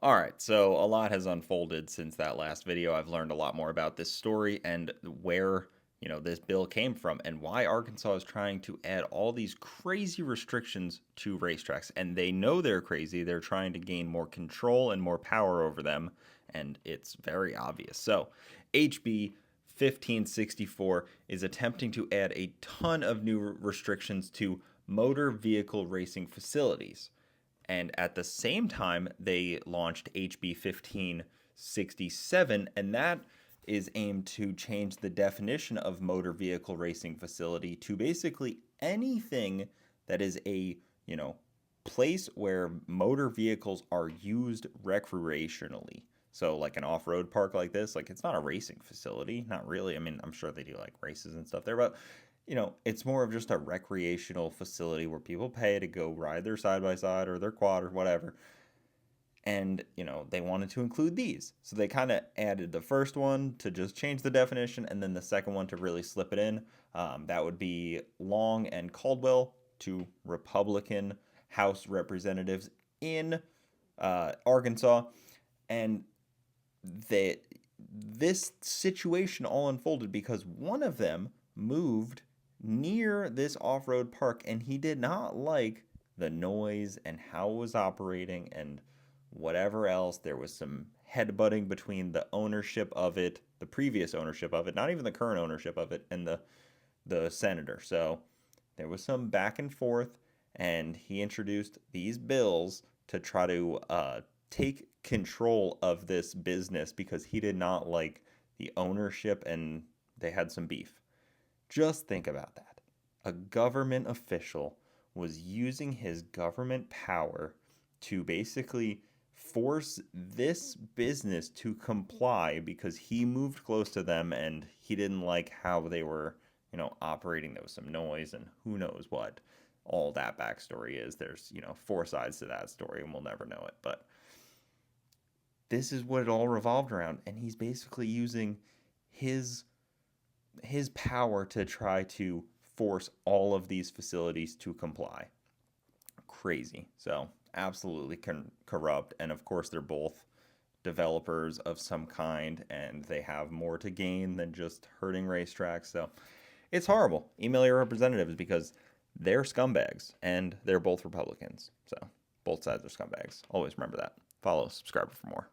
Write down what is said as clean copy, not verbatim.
All right, so a lot has unfolded since that last video. I've learned a lot more about this story and where, this bill came from and why Arkansas is trying to add all these crazy restrictions to racetracks. And they know they're crazy. They're trying to gain more control and more power over them, and it's very obvious. So, HB 1564 is attempting to add a ton of new restrictions to motor vehicle racing facilities. And at the same time, they launched HB 1567, and that is aimed to change the definition of motor vehicle racing facility to basically anything that is a, place where motor vehicles are used recreationally. So, like an off road park like this, like it's not a racing facility, not really. I mean, I'm sure they do like races and stuff there, but it's more of just a recreational facility where people pay to go ride their side by side or their quad or whatever. And, they wanted to include these. So they kind of added the first one to just change the definition, and then the second one to really slip it in. That would be Long and Caldwell, two Republican House representatives in Arkansas. And this situation all unfolded because one of them moved near this off-road park and he did not like the noise and how it was operating and whatever else. There was some headbutting between the ownership of it, the previous ownership of it, not even the current ownership of it, and the senator. So there was some back and forth, and he introduced these bills to try to take control of this business because he did not like the ownership and they had some beef. Just think about that. A government official was using his government power to basically force this business to comply because he moved close to them and he didn't like how they were, operating. There was some noise and who knows what all that backstory is. There's, four sides to that story and we'll never know it. But this is what it all revolved around. And he's basically using his power to try to force all of these facilities to comply. Crazy. So, absolutely corrupt. And of course, they're both developers of some kind and they have more to gain than just hurting racetracks. So, it's horrible. Email your representatives because they're scumbags and they're both Republicans. So, both sides are scumbags. Always remember that. Follow, subscribe for more.